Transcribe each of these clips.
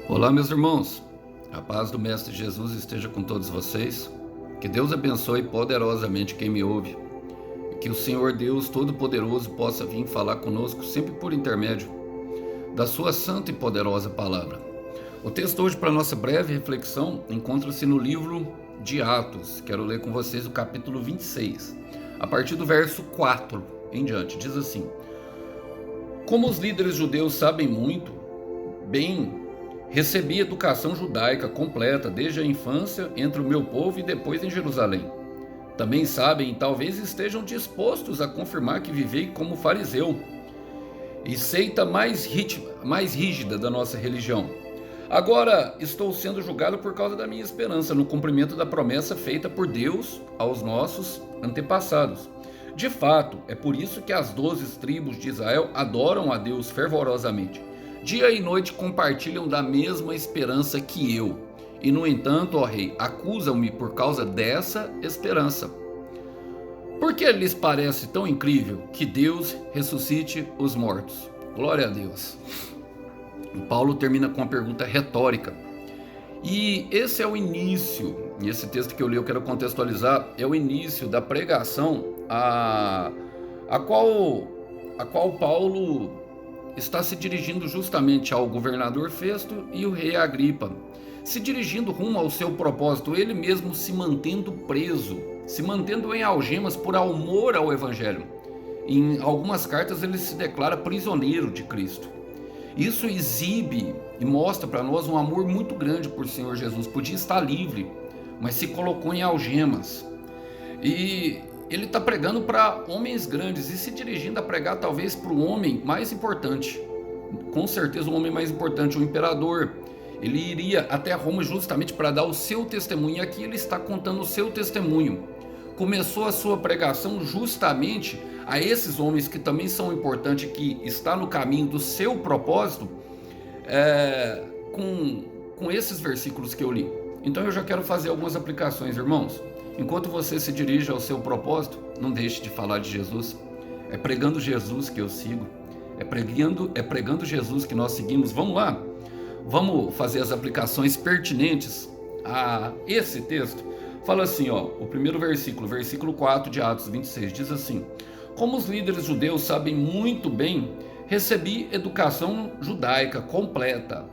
Olá, meus irmãos. A paz do Mestre Jesus esteja com todos vocês. Que Deus abençoe poderosamente quem me ouve. E que o Senhor Deus Todo-Poderoso possa vir falar conosco sempre por intermédio da sua santa e poderosa palavra. O texto hoje para nossa breve reflexão encontra-se no livro de Atos. Quero ler com vocês o capítulo 26, a partir do verso 4 em diante. Diz assim: Como os líderes judeus sabem muito bem, recebi educação judaica completa desde a infância entre o meu povo e depois em Jerusalém. Também sabem, e talvez estejam dispostos a confirmar que vivei como fariseu e seita mais rígida da nossa religião. Agora estou sendo julgado por causa da minha esperança no cumprimento da promessa feita por Deus aos nossos antepassados. De fato, é por isso que as 12 tribos de Israel adoram a Deus fervorosamente. Dia e noite compartilham da mesma esperança que eu. E, no entanto, ó rei, acusam-me por causa dessa esperança. Por que lhes parece tão incrível que Deus ressuscite os mortos? Glória a Deus. O Paulo termina com uma pergunta retórica. E esse é o início, esse texto que eu li, eu quero contextualizar, é o início da pregação a qual Paulo está se dirigindo justamente ao governador Festo e o rei Agripa, se dirigindo rumo ao seu propósito, ele mesmo se mantendo preso, se mantendo em algemas por amor ao evangelho. Em algumas cartas ele se declara prisioneiro de Cristo. Isso exibe e mostra para nós um amor muito grande por Senhor Jesus. Podia estar livre, mas se colocou em algemas. E ele está pregando para homens grandes e se dirigindo a pregar talvez para o homem mais importante. Com certeza o homem mais importante, o imperador. Ele iria até Roma justamente para dar o seu testemunho. E aqui ele está contando o seu testemunho. Começou a sua pregação justamente a esses homens que também são importantes, que está no caminho do seu propósito, com esses versículos que eu li. Então eu já quero fazer algumas aplicações, irmãos. Enquanto você se dirige ao seu propósito, não deixe de falar de Jesus. É pregando Jesus que eu sigo. É pregando Jesus que nós seguimos. Vamos lá? Vamos fazer as aplicações pertinentes a esse texto. Fala assim, ó, o primeiro versículo 4 de Atos 26, diz assim: Como os líderes judeus sabem muito bem, recebi educação judaica completa,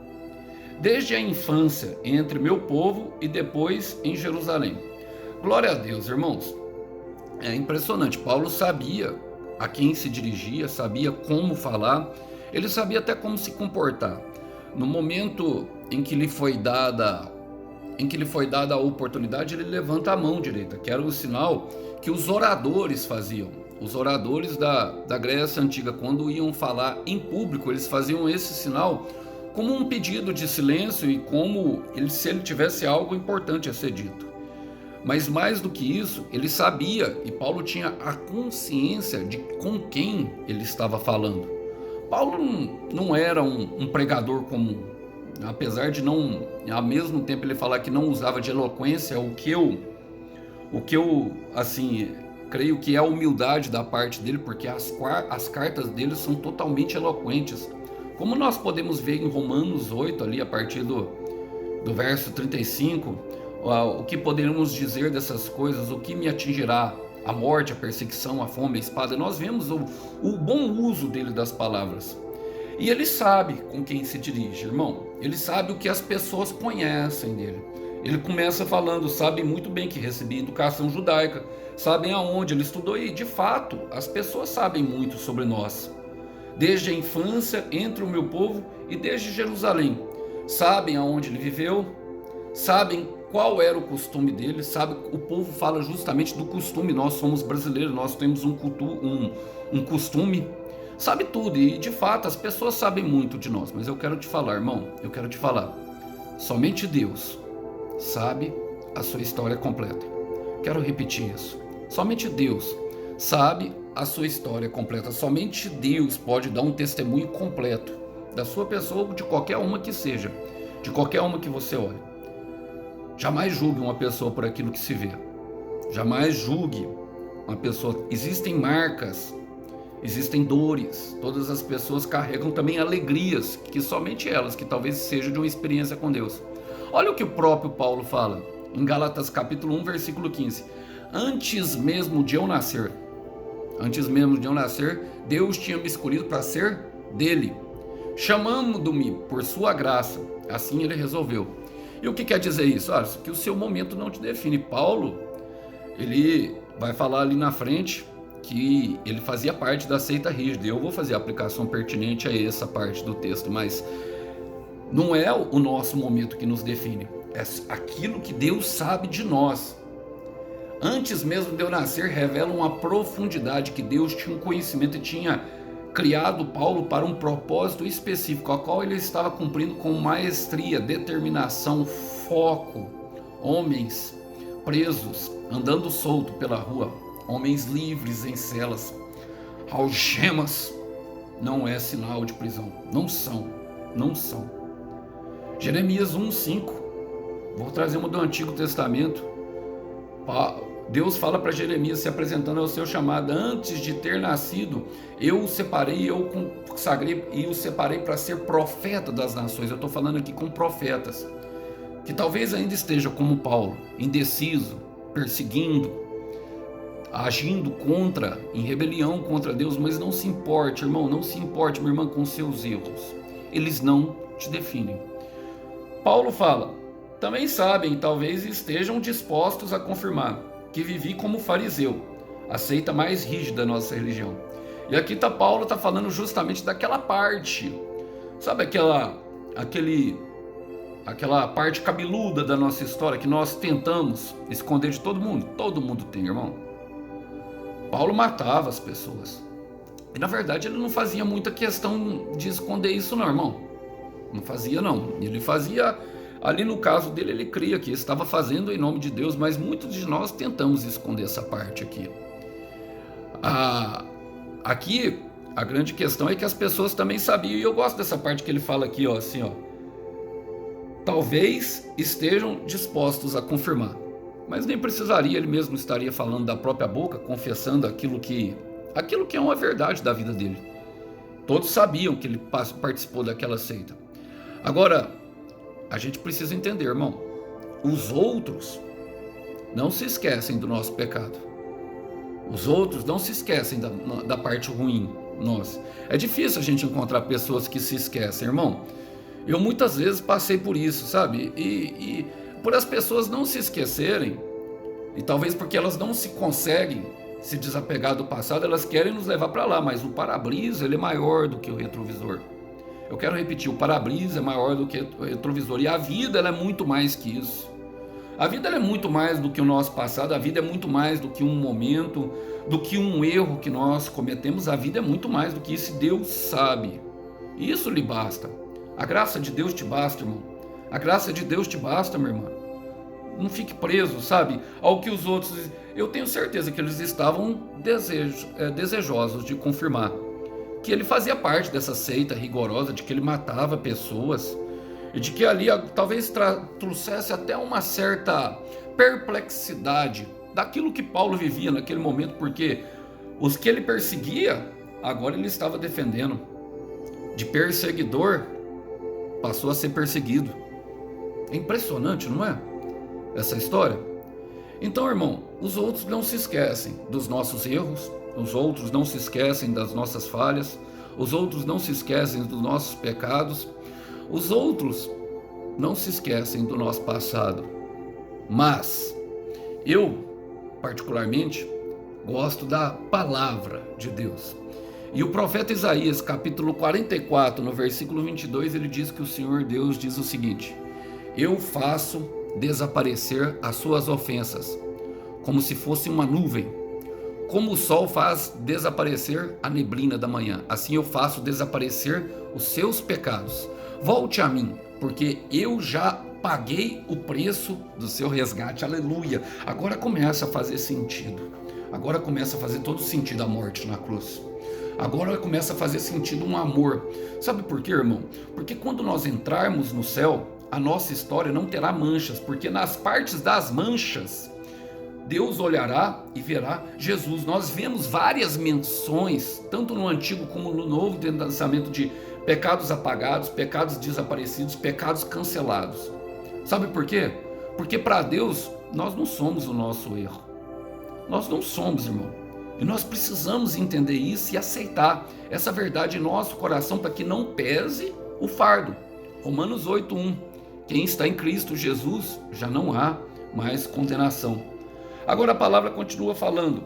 desde a infância entre meu povo e depois em Jerusalém. Glória a Deus, irmãos. É impressionante. Paulo sabia a quem se dirigia, sabia como falar, ele sabia até como se comportar. No momento em que lhe foi dada a oportunidade, ele levanta a mão direita, que era o sinal que os oradores faziam. Os oradores da Grécia Antiga, quando iam falar em público, eles faziam esse sinal como um pedido de silêncio e como se ele tivesse algo importante a ser dito. Mas mais do que isso, ele sabia, e Paulo tinha a consciência de com quem ele estava falando. Paulo não era um pregador comum, apesar de não, ao mesmo tempo ele falar que não usava de eloquência, o que eu assim, creio que é a humildade da parte dele, porque as cartas dele são totalmente eloquentes. Como nós podemos ver em Romanos 8, ali a partir do verso 35, o que poderemos dizer dessas coisas, o que me atingirá, a morte, a perseguição, a fome, a espada. Nós vemos o bom uso dele das palavras. E ele sabe com quem se dirige, irmão. Ele sabe o que as pessoas conhecem dele. Ele começa falando, sabe muito bem que recebi educação judaica, sabem aonde ele estudou e, de fato, as pessoas sabem muito sobre nós. Desde a infância, entre o meu povo e desde Jerusalém. Sabem aonde ele viveu, sabem qual era o costume dele, sabe? O povo fala justamente do costume. Nós somos brasileiros, nós temos um costume. Sabe tudo, e de fato as pessoas sabem muito de nós, mas eu quero te falar, irmão, somente Deus sabe a sua história completa. Quero repetir isso. Somente Deus sabe a sua história completa. Somente Deus pode dar um testemunho completo da sua pessoa, de qualquer uma que seja, de qualquer uma que você olhe. Jamais julgue uma pessoa por aquilo que se vê. Jamais julgue uma pessoa. Existem marcas existem dores, todas as pessoas carregam também alegrias, que somente elas, que talvez seja de uma experiência com Deus. Olha o que o próprio Paulo fala, em Gálatas capítulo 1, versículo 15. Antes mesmo de eu nascer, Deus tinha me escolhido para ser dele, chamando-me por sua graça, assim ele resolveu. E o que quer dizer isso? Que o seu momento não te define. Paulo, ele vai falar ali na frente que ele fazia parte da seita rígida. Eu vou fazer a aplicação pertinente a essa parte do texto, mas não é o nosso momento que nos define, é aquilo que Deus sabe de nós. Antes mesmo de eu nascer, revela uma profundidade que Deus tinha um conhecimento e tinha criado Paulo para um propósito específico, a qual ele estava cumprindo com maestria, determinação, foco. Homens presos, andando solto pela rua, homens livres em celas, algemas, não é sinal de prisão, não são. Jeremias 1:5, vou trazer uma do Antigo Testamento. Deus fala para Jeremias, se apresentando ao seu chamado: antes de ter nascido, eu o separei, eu o consagrei e o separei para ser profeta das nações. Eu estou falando aqui com profetas, que talvez ainda estejam como Paulo, indeciso, perseguindo, agindo em rebelião contra Deus, mas não se importe, irmão, não se importe, minha irmã, com seus erros. Eles não te definem. Paulo fala: também sabem, talvez estejam dispostos a confirmar que vivi como fariseu, a seita mais rígida da nossa religião. E aqui Paulo está falando justamente daquela parte, sabe aquela parte cabeluda da nossa história que nós tentamos esconder de todo mundo? Todo mundo tem, irmão. Paulo matava as pessoas. E na verdade ele não fazia muita questão de esconder isso não, irmão. Não fazia não. Ele fazia... Ali no caso dele, ele cria que estava fazendo em nome de Deus, mas muitos de nós tentamos esconder essa parte aqui. Aqui, a grande questão é que as pessoas também sabiam, e eu gosto dessa parte que ele fala aqui, assim, talvez estejam dispostos a confirmar, mas nem precisaria, ele mesmo estaria falando da própria boca, confessando aquilo que é uma verdade da vida dele. Todos sabiam que ele participou daquela seita. Agora, a gente precisa entender, irmão, os outros não se esquecem do nosso pecado. Os outros não se esquecem da parte ruim nossa. É difícil a gente encontrar pessoas que se esquecem, irmão. Eu muitas vezes passei por isso, sabe? E por as pessoas não se esquecerem, e talvez porque elas não se conseguem se desapegar do passado, elas querem nos levar para lá, mas o para-brisa, ele é maior do que o retrovisor. Eu quero repetir, o para-brisa é maior do que o retrovisor. E a vida, ela é muito mais que isso. A vida, ela é muito mais do que o nosso passado. A vida é muito mais do que um momento, do que um erro que nós cometemos. A vida é muito mais do que isso. E Deus sabe. Isso lhe basta. A graça de Deus te basta, irmão. A graça de Deus te basta, minha irmã. Não fique preso, sabe, ao que os outros... Eu tenho certeza que eles estavam desejosos de confirmar que ele fazia parte dessa seita rigorosa, de que ele matava pessoas e de que ali talvez trouxesse até uma certa perplexidade daquilo que Paulo vivia naquele momento, porque os que ele perseguia, agora ele estava defendendo. De perseguidor, passou a ser perseguido. É impressionante, não é? Essa história. Então, irmão, os outros não se esquecem dos nossos erros, os outros não se esquecem das nossas falhas, os outros não se esquecem dos nossos pecados, os outros não se esquecem do nosso passado. Mas eu, particularmente, gosto da palavra de Deus. E o profeta Isaías, capítulo 44, no versículo 22, ele diz que o Senhor Deus diz o seguinte: eu faço desaparecer as suas ofensas, como se fosse uma nuvem. Como o sol faz desaparecer a neblina da manhã, assim eu faço desaparecer os seus pecados. Volte a mim, porque eu já paguei o preço do seu resgate. Aleluia! Agora começa a fazer sentido. Agora começa a fazer todo sentido a morte na cruz. Agora começa a fazer sentido um amor. Sabe por quê, irmão? Porque quando nós entrarmos no céu, a nossa história não terá manchas, porque nas partes das manchas, Deus olhará e verá Jesus. Nós vemos várias menções, tanto no Antigo como no Novo Testamento, de pecados apagados, pecados desaparecidos, pecados cancelados. Sabe por quê? Porque para Deus nós não somos o nosso erro. Nós não somos, irmão. E nós precisamos entender isso e aceitar essa verdade em nosso coração para que não pese o fardo. Romanos 8:1. Quem está em Cristo Jesus já não há mais condenação. Agora a palavra continua falando.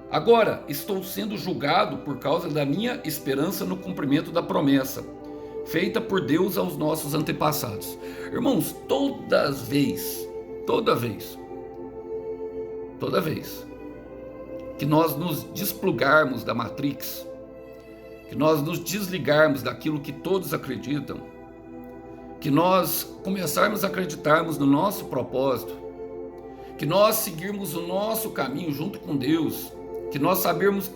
Agora estou sendo julgado por causa da minha esperança no cumprimento da promessa feita por Deus aos nossos antepassados. Irmãos, toda vez que nós nos desplugarmos da Matrix, que nós nos desligarmos daquilo que todos acreditam, que nós começarmos a acreditarmos no nosso propósito, que nós seguirmos o nosso caminho junto com Deus, que nós sabermos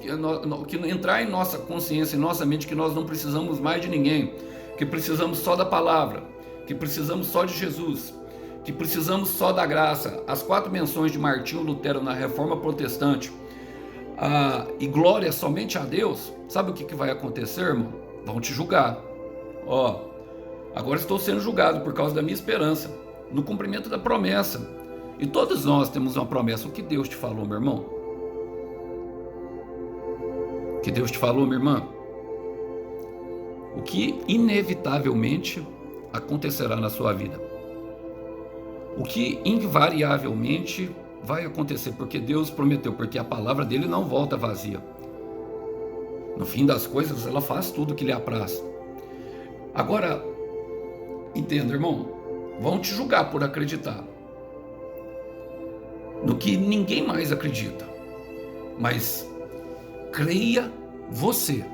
que entrar em nossa consciência, em nossa mente, que nós não precisamos mais de ninguém, que precisamos só da palavra, que precisamos só de Jesus, que precisamos só da graça. As 4 menções de Martinho Lutero na Reforma Protestante, e glória somente a Deus. Sabe o que vai acontecer, irmão? Vão te julgar. Agora estou sendo julgado por causa da minha esperança no cumprimento da promessa. E todos nós temos uma promessa. O que Deus te falou, meu irmão? O que Deus te falou, minha irmã? O que inevitavelmente acontecerá na sua vida? O que invariavelmente vai acontecer? Porque Deus prometeu, porque a palavra dele não volta vazia. No fim das coisas, ela faz tudo o que lhe apraz. Agora, entenda, irmão, vão te julgar por acreditar no que ninguém mais acredita. Mas creia você.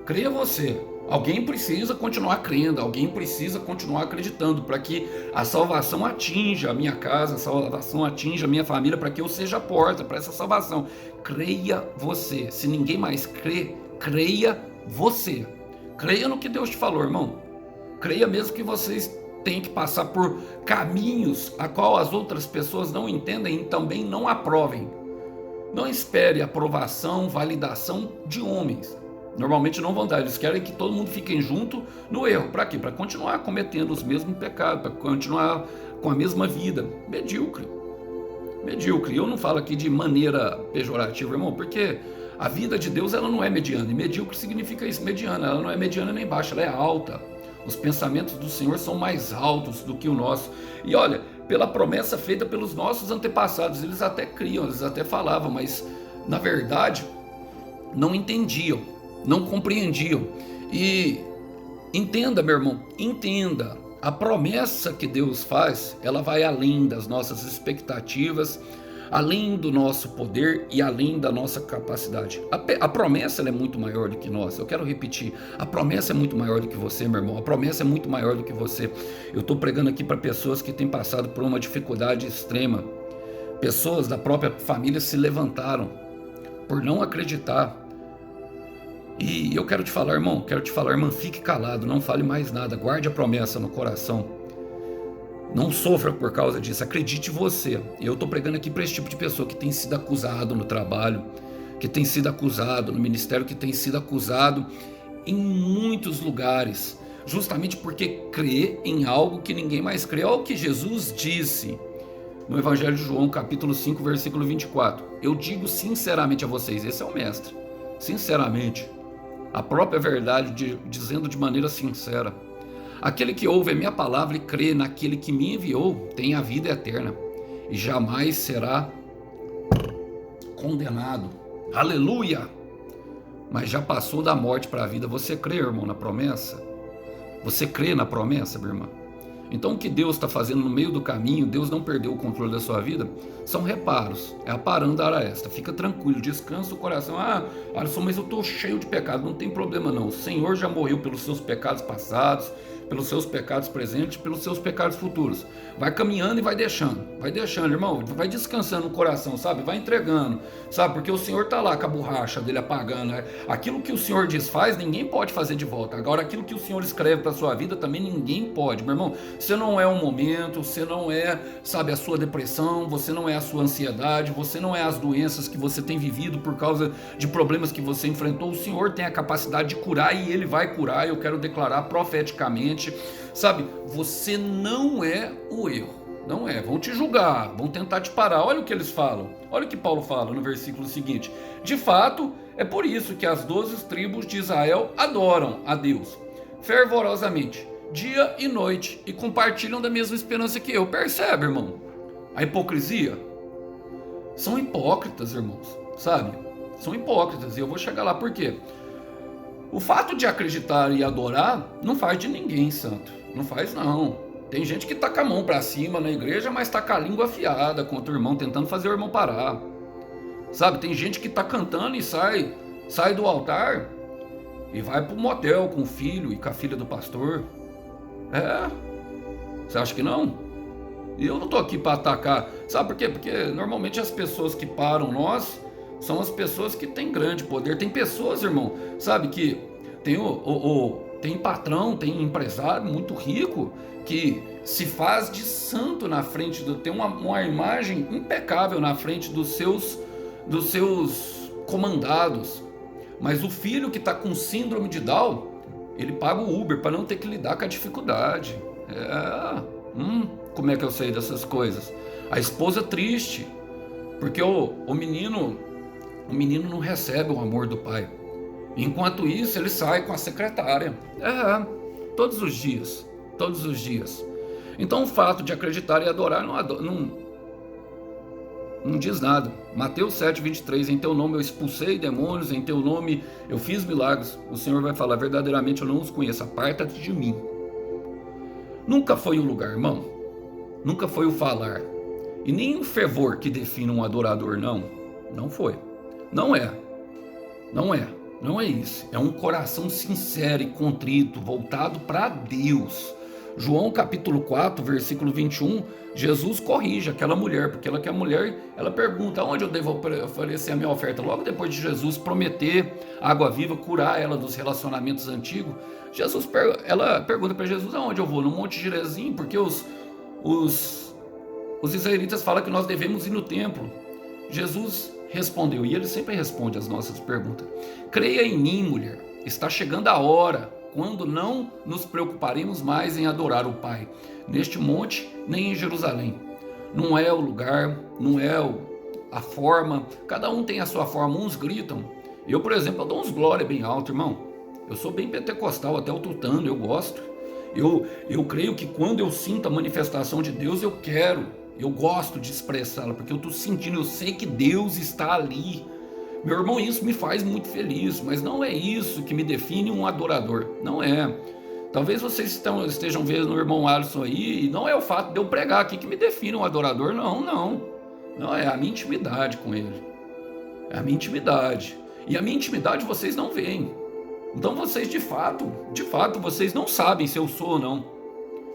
Creia você. Alguém precisa continuar crendo, alguém precisa continuar acreditando para que a salvação atinja a minha casa, a salvação atinja a minha família, para que eu seja a porta para essa salvação. Creia você. Se ninguém mais crê, creia você. Creia no que Deus te falou, irmão. Creia mesmo que vocês têm que passar por caminhos a qual as outras pessoas não entendem e também não aprovem. Não espere aprovação, validação de homens. Normalmente não vão dar, eles querem que todo mundo fique junto no erro. Para quê? Para continuar cometendo os mesmos pecados, para continuar com a mesma vida. Medíocre. Medíocre. Eu não falo aqui de maneira pejorativa, irmão, porque a vida de Deus ela não é mediana. E medíocre significa isso, mediana. Ela não é mediana nem baixa, ela é alta. Os pensamentos do Senhor são mais altos do que o nosso. E olha, pela promessa feita pelos nossos antepassados, eles até criam, eles até falavam, mas na verdade não entendiam. Não compreendiam. E entenda, meu irmão, entenda, a promessa que Deus faz, ela vai além das nossas expectativas, além do nosso poder e além da nossa capacidade. A promessa ela é muito maior do que nós. Eu quero repetir, a promessa é muito maior do que você, meu irmão. A promessa é muito maior do que você. Eu estou pregando aqui para pessoas que têm passado por uma dificuldade extrema. Pessoas da própria família se levantaram por não acreditar. E eu quero te falar, irmão, irmã, fique calado, não fale mais nada, guarde a promessa no coração. Não sofra por causa disso, acredite você. Eu estou pregando aqui para esse tipo de pessoa que tem sido acusado no trabalho, que tem sido acusado no ministério, que tem sido acusado em muitos lugares, justamente porque crê em algo que ninguém mais crê. Olha o que Jesus disse no Evangelho de João, capítulo 5, versículo 24. Eu digo sinceramente a vocês, esse é o mestre, sinceramente, a própria verdade, dizendo de maneira sincera: aquele que ouve a minha palavra e crê naquele que me enviou tem a vida eterna e jamais será condenado. Aleluia! Mas já passou da morte para a vida. Você crê, irmão, na promessa? Você crê na promessa, minha irmã? Então o que Deus está fazendo no meio do caminho, Deus não perdeu o controle da sua vida, são reparos, é a parandara esta. Fica tranquilo, descansa o coração. Alisson, mas eu estou cheio de pecado. Não tem problema não, o Senhor já morreu pelos seus pecados passados, pelos seus pecados presentes, pelos seus pecados futuros. Vai caminhando e vai deixando, irmão, vai descansando no coração, sabe? Vai entregando, sabe? Porque o Senhor tá lá com a borracha dele apagando, né? Aquilo que o Senhor desfaz, ninguém pode fazer de volta. Agora, aquilo que o Senhor escreve para sua vida, também ninguém pode, meu irmão. Você não é um momento, você não é, sabe, a sua depressão, você não é a sua ansiedade, você não é as doenças que você tem vivido por causa de problemas que você enfrentou. O Senhor tem a capacidade de curar e Ele vai curar. Eu quero declarar profeticamente, sabe? Você não é o erro. Não é, vão te julgar, vão tentar te parar. Olha o que eles falam, olha o que Paulo fala no versículo seguinte: de fato, é por isso que as 12 tribos de Israel adoram a Deus fervorosamente, dia e noite, e compartilham da mesma esperança que eu. Percebe, irmão? A hipocrisia? São hipócritas, irmãos, sabe? São hipócritas, e eu vou chegar lá. Por quê? O fato de acreditar e adorar não faz de ninguém santo, não faz não. Tem gente que tá com a mão pra cima na igreja, mas tá com a língua afiada contra o irmão, tentando fazer o irmão parar. Sabe, tem gente que tá cantando e sai do altar e vai pro motel com o filho e com a filha do pastor. É, você acha que não? E eu não tô aqui pra atacar. Sabe por quê? Porque normalmente as pessoas que param nós são as pessoas que têm grande poder. Tem pessoas, irmão, sabe, que tem tem patrão, tem empresário muito rico que se faz de santo na frente tem uma imagem impecável na frente dos seus comandados, mas o filho que está com síndrome de Down, ele paga o Uber para não ter que lidar com a dificuldade. Como é que eu sei dessas coisas? A esposa triste porque o menino não recebe o amor do pai. Enquanto isso, ele sai com a secretária. Todos os dias. Então, o fato de acreditar e adorar não diz nada. Mateus 7:23, em teu nome eu expulsei demônios, em teu nome eu fiz milagres. O Senhor vai falar, verdadeiramente eu não os conheço, aparta-te de mim. Nunca foi o lugar, irmão. Nunca foi o falar. E nem o fervor que define um adorador, não. Não foi. Não é isso. É um coração sincero e contrito, voltado para Deus. João capítulo 4, versículo 21, Jesus corrige aquela mulher, porque a mulher, ela pergunta, onde eu devo oferecer a minha oferta? Logo depois de Jesus prometer água viva, curar ela dos relacionamentos antigos, ela pergunta para Jesus, aonde eu vou? No Monte Gerizim, porque os israelitas falam que nós devemos ir no templo. Jesus respondeu, e ele sempre responde às nossas perguntas, creia em mim, mulher, está chegando a hora, quando não nos preocuparemos mais em adorar o Pai, neste monte, nem em Jerusalém. Não é o lugar, não é a forma, cada um tem a sua forma, uns gritam. Eu, por exemplo, eu dou uns glória bem alto, irmão. Eu sou bem pentecostal, até o tutano, eu gosto. Eu creio que quando eu sinto a manifestação de Deus, eu gosto de expressá-la, porque eu estou sentindo, eu sei que Deus está ali. Meu irmão, isso me faz muito feliz, mas não é isso que me define um adorador, não é. Talvez vocês estejam vendo o irmão Alisson aí, e não é o fato de eu pregar aqui que me define um adorador, não, é a minha intimidade com ele, é a minha intimidade, e a minha intimidade vocês não veem, então vocês de fato, vocês não sabem se eu sou ou não,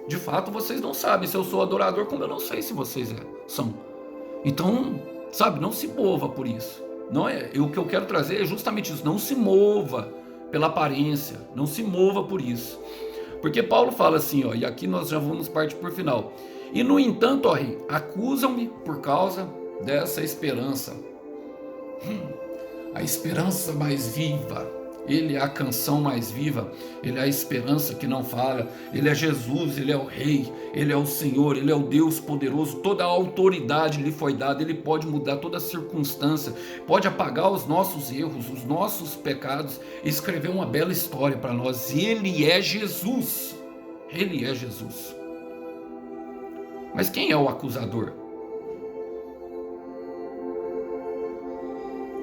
de fato vocês não sabem se eu sou adorador, como eu não sei se vocês são, então, sabe, não se mova por isso. Não é, o que eu quero trazer é justamente isso, não se mova pela aparência, não se mova por isso, porque Paulo fala assim, e aqui nós já vamos partir por final, e no entanto, rei, acusam-me por causa dessa esperança, a esperança mais viva, ele é a canção mais viva, ele é a esperança que não falha, ele é Jesus, ele é o Rei, ele é o Senhor, ele é o Deus poderoso, toda a autoridade lhe foi dada, ele pode mudar toda a circunstância, pode apagar os nossos erros, os nossos pecados, e escrever uma bela história para nós. Ele é Jesus, ele é Jesus. Mas quem é o acusador?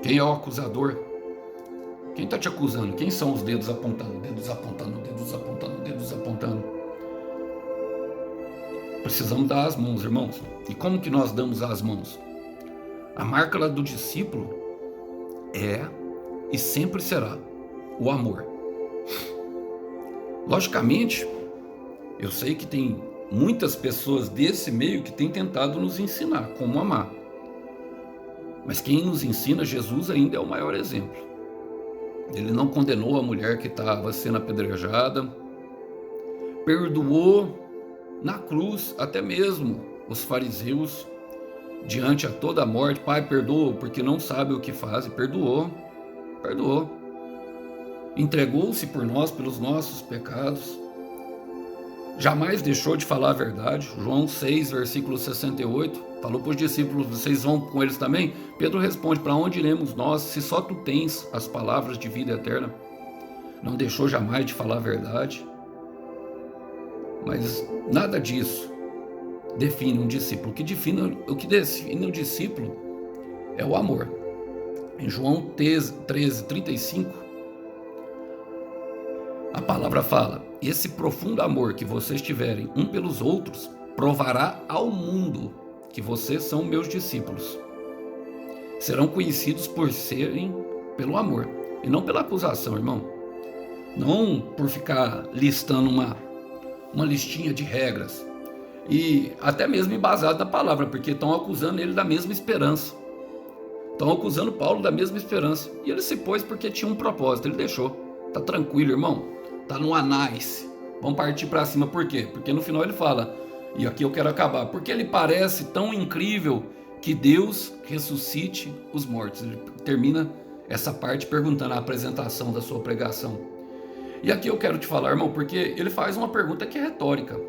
Quem é o acusador? Quem está te acusando? Quem são os dedos apontando? Dedos apontando, dedos apontando, dedos apontando. Precisamos dar as mãos, irmãos. E como que nós damos as mãos? A marca do discípulo é e sempre será o amor. Logicamente Eu sei que tem muitas pessoas desse meio que têm tentado nos ensinar como amar. Mas quem nos ensina, Jesus ainda é o maior exemplo. Ele não condenou a mulher que estava sendo apedrejada, perdoou na cruz até mesmo os fariseus, diante a toda a morte. Pai, perdoa porque não sabe o que faz. Perdoou. Entregou-se por nós, pelos nossos pecados. Jamais deixou de falar a verdade. João 6, versículo 68, falou para os discípulos: vocês vão com eles também? Pedro responde: para onde iremos nós, se só tu tens as palavras de vida eterna? Não deixou jamais de falar a verdade. Mas nada disso define um discípulo. O que define o discípulo é o amor. Em João 13, 35, a palavra fala: esse profundo amor que vocês tiverem um pelos outros provará ao mundo que vocês são meus discípulos. Serão conhecidos por serem pelo amor e não pela acusação, irmão. Não por ficar listando uma listinha de regras, e até mesmo embasado na palavra, porque estão acusando ele da mesma esperança. Estão acusando Paulo da mesma esperança. E ele se pôs porque tinha um propósito, ele deixou. Tá tranquilo, irmão. Tá no anais. Vamos partir para cima. Por quê? Porque no final ele fala, e aqui eu quero acabar, porque ele parece tão incrível que Deus ressuscite os mortos. Ele termina essa parte perguntando a apresentação da sua pregação. E aqui eu quero te falar, irmão, porque ele faz uma pergunta que é retórica.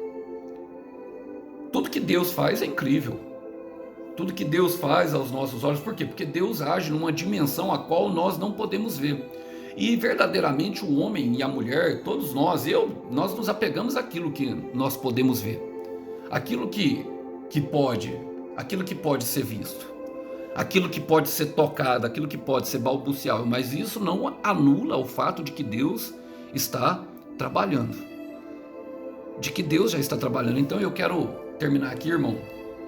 Tudo que Deus faz é incrível. Tudo que Deus faz aos nossos olhos, por quê? Porque Deus age numa dimensão a qual nós não podemos ver. E verdadeiramente o homem e a mulher, todos nós, nós nos apegamos àquilo que nós podemos ver. Aquilo que pode ser visto. Aquilo que pode ser tocado, aquilo que pode ser balbuciável. Mas isso não anula o fato de que Deus está trabalhando. De que Deus já está trabalhando. Então eu quero terminar aqui, irmão.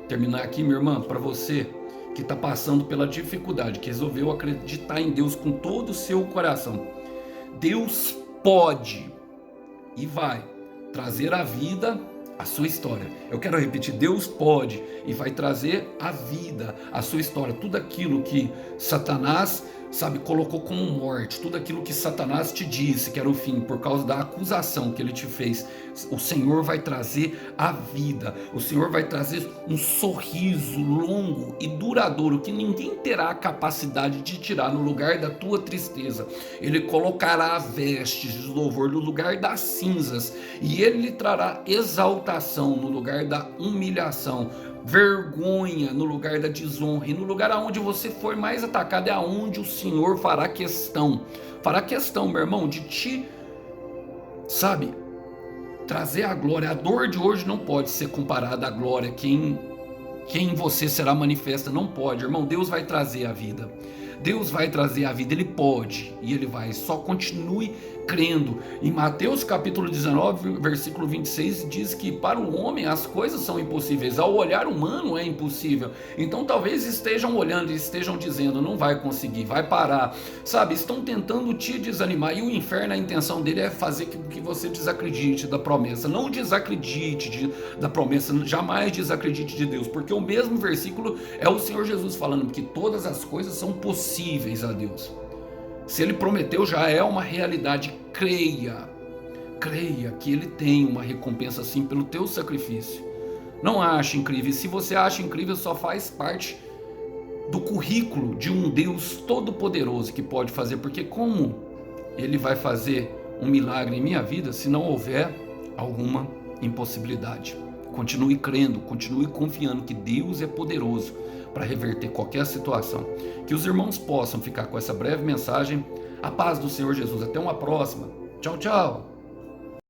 Terminar aqui, minha irmã, para você que está passando pela dificuldade, que resolveu acreditar em Deus com todo o seu coração. Deus pode e vai trazer à vida a sua história. Eu quero repetir: Deus pode e vai trazer à vida a sua história. Tudo aquilo que Satanás, colocou como morte, tudo aquilo que Satanás te disse que era o fim, por causa da acusação que ele te fez, o Senhor vai trazer a vida. O Senhor vai trazer um sorriso longo e duradouro que ninguém terá a capacidade de tirar no lugar da tua tristeza. Ele colocará vestes de louvor no lugar das cinzas, e ele lhe trará exaltação no lugar da humilhação, vergonha no lugar da desonra, e no lugar aonde você for mais atacado é aonde o Senhor fará questão, meu irmão, de te, trazer a glória. A dor de hoje não pode ser comparada à glória que em você será manifesta, não pode, irmão. Deus vai trazer a vida. Deus vai trazer a vida, Ele pode e Ele vai, só continue crendo. Em Mateus capítulo 19, versículo 26, diz que para o homem as coisas são impossíveis, ao olhar humano é impossível. Então talvez estejam olhando e estejam dizendo: não vai conseguir, vai parar, estão tentando te desanimar, e o inferno, a intenção dele é fazer que você desacredite da promessa. Não desacredite da promessa, jamais desacredite de Deus, porque o mesmo versículo é o Senhor Jesus falando que todas as coisas são possíveis a Deus. Se Ele prometeu, já é uma realidade. Creia que Ele tem uma recompensa sim pelo teu sacrifício. Não ache incrível. Se você acha incrível, só faz parte do currículo de um Deus todo-poderoso que pode fazer. Porque como Ele vai fazer um milagre em minha vida se não houver alguma impossibilidade? Continue crendo, continue confiando que Deus é poderoso para reverter qualquer situação. Que os irmãos possam ficar com essa breve mensagem. A paz do Senhor Jesus. Até uma próxima. Tchau, tchau.